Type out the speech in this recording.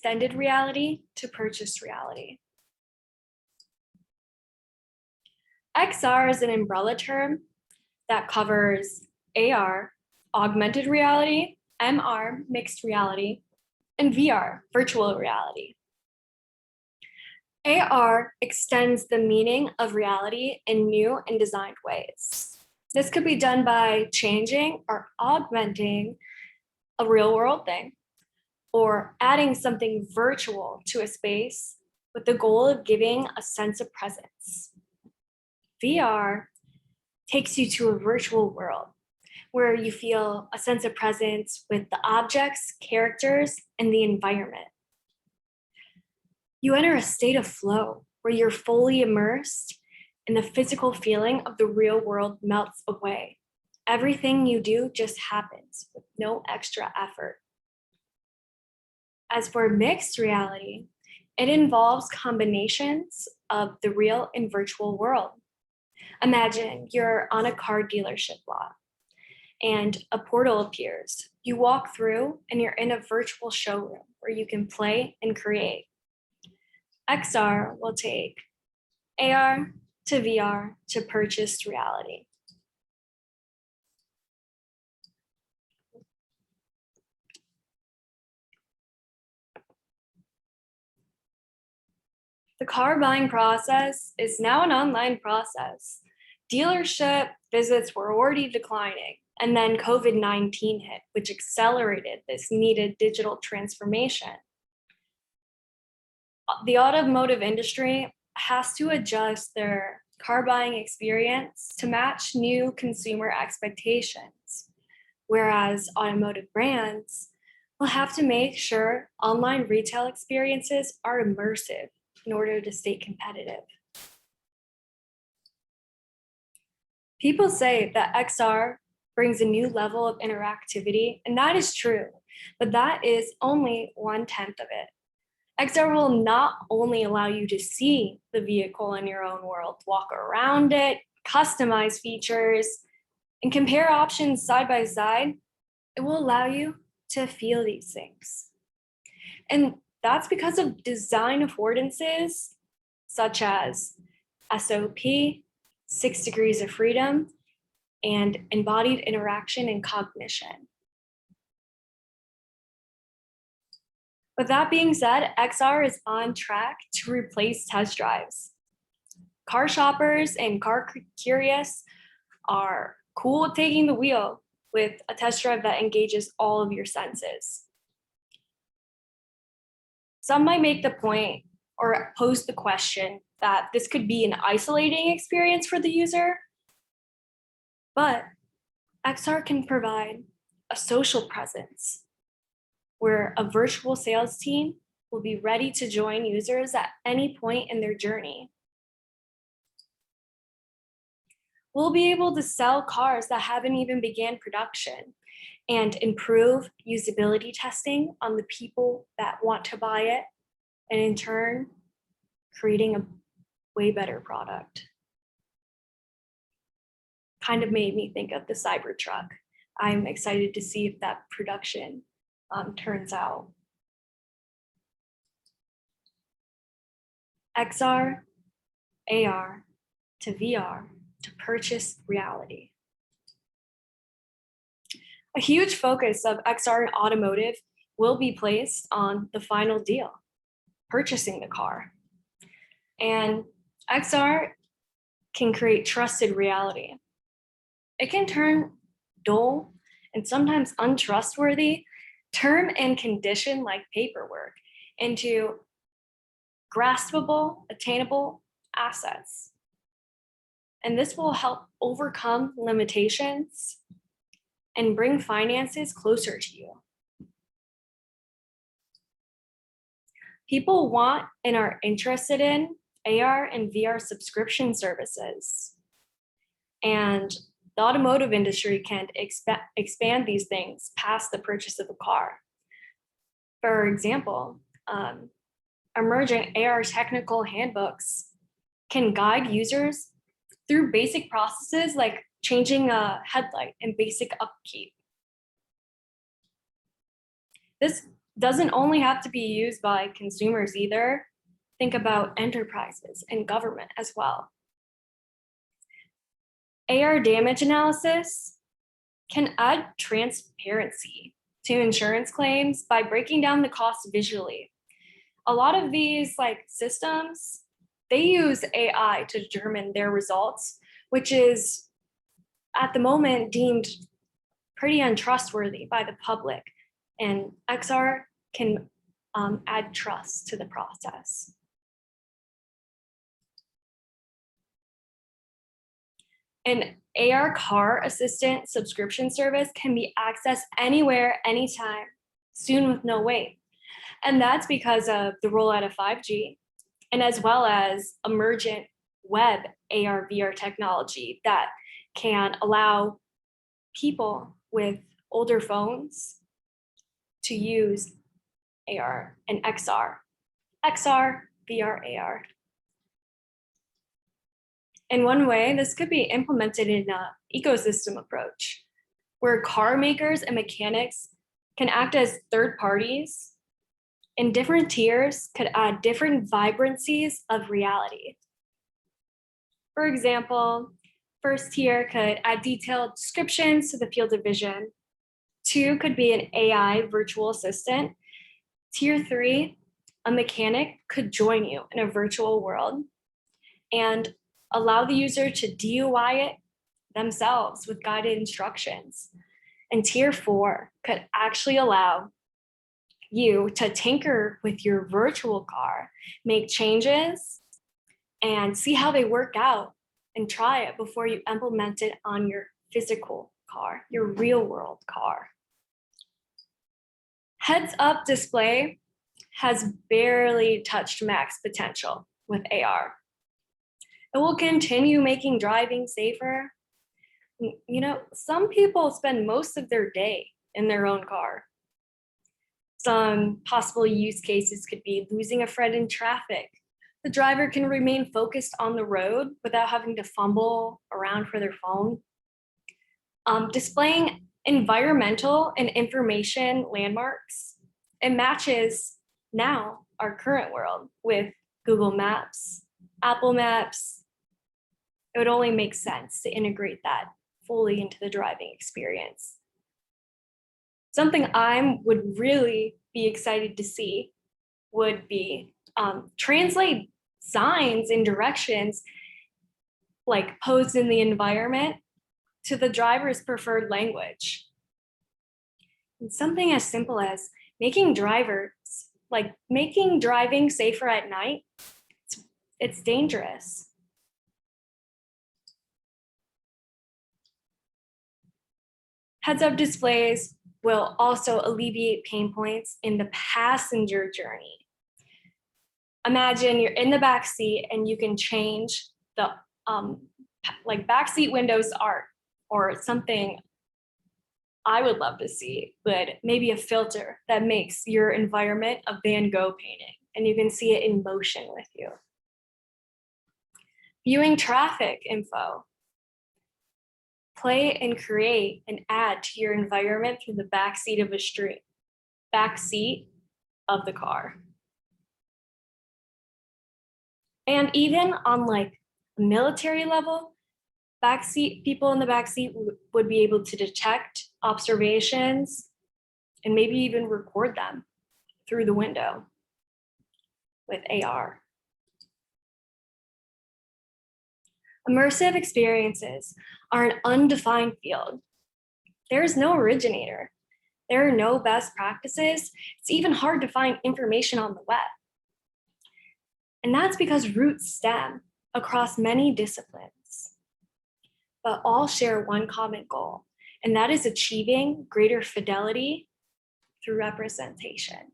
extended reality to purchased reality. XR is an umbrella term that covers AR, augmented reality, MR, mixed reality, and VR, virtual reality. AR extends the meaning of reality in new and designed ways. This could be done by changing or augmenting a real world thing, or adding something virtual to a space with the goal of giving a sense of presence. VR takes you to a virtual world where you feel a sense of presence with the objects, characters, and the environment. You enter a state of flow where you're fully immersed and the physical feeling of the real world melts away. Everything you do just happens with no extra effort. As for mixed reality, it involves combinations of the real and virtual world. Imagine you're on a car dealership lot and a portal appears. You walk through and you're in a virtual showroom where you can play and create. XR will take AR to VR to purchased reality. The car buying process is now an online process. Dealership visits were already declining, and then COVID-19 hit, which accelerated this needed digital transformation. The automotive industry has to adjust their car buying experience to match new consumer expectations, whereas automotive brands will have to make sure online retail experiences are immersive in order to stay competitive. People say that XR brings a new level of interactivity, and that is true, but that is only 1/10 of it. XR will not only allow you to see the vehicle in your own world, walk around it, customize features, and compare options side by side, it will allow you to feel these things. And that's because of design affordances such as SOP, 6 degrees of freedom, and embodied interaction and cognition. With that being said, XR is on track to replace test drives. Car shoppers and car curious are cool with taking the wheel with a test drive that engages all of your senses. Some might make the point or pose the question that this could be an isolating experience for the user, but XR can provide a social presence where a virtual sales team will be ready to join users at any point in their journey. We'll be able to sell cars that haven't even began production and improve usability testing on the people that want to buy it, and in turn, creating a way better product. Kind of made me think of the Cybertruck. I'm excited to see if that production turns out. XR, AR to VR to purchase reality. A huge focus of XR and automotive will be placed on the final deal, purchasing the car. And XR can create trusted reality. It can turn dull and sometimes untrustworthy term and condition like paperwork into graspable, attainable assets. And this will help overcome limitations and bring finances closer to you. People want and are interested in AR and VR subscription services. And the automotive industry can expand these things past the purchase of a car. For example, emerging AR technical handbooks can guide users through basic processes like changing a headlight and basic upkeep. This Doesn't only have to be used by consumers either. Think about enterprises and government as well. AR damage analysis can add transparency to insurance claims by breaking down the costs visually. A lot of these systems, they use AI to determine their results, which is at the moment deemed pretty untrustworthy by the public. And XR can add trust to the process. An AR car assistant subscription service can be accessed anywhere, anytime, soon with no wait. And that's because of the rollout of 5G and as well as emergent web AR VR technology that can allow people with older phones to use AR and XR, VR, AR. In one way, this could be implemented in an ecosystem approach where car makers and mechanics can act as third parties, and different tiers could add different vibrancies of reality. For example, first tier could add detailed descriptions to the field of vision. 2 could be an AI virtual assistant. Tier 3, a mechanic could join you in a virtual world and allow the user to DIY it themselves with guided instructions. And tier 4 could actually allow you to tinker with your virtual car, make changes, and see how they work out and try it before you implement it on your physical car, your real world car. Heads-up display has barely touched max potential with AR. It will continue making driving safer. You know, some people spend most of their day in their own car. Some possible use cases could be losing a friend in traffic. The driver can remain focused on the road without having to fumble around for their phone. Displaying environmental and information landmarks. It matches now our current world with Google Maps, Apple Maps. It would only make sense to integrate that fully into the driving experience. Something I would really be excited to see would be translate signs and directions like posed in the environment to the driver's preferred language. And something as simple as making driving safer at night, it's dangerous. Heads-up displays will also alleviate pain points in the passenger journey. Imagine you're in the back seat and you can change the backseat windows art, or something I would love to see, but maybe a filter that makes your environment a Van Gogh painting and you can see it in motion with you. Viewing traffic info. Play and create and add to your environment through the backseat of the car. And even on a military level, people in the backseat would be able to detect observations and maybe even record them through the window with AR. Immersive experiences are an undefined field. There is no originator. There are no best practices. It's even hard to find information on the web. And that's because roots stem across many disciplines, but all share one common goal, and that is achieving greater fidelity through representation.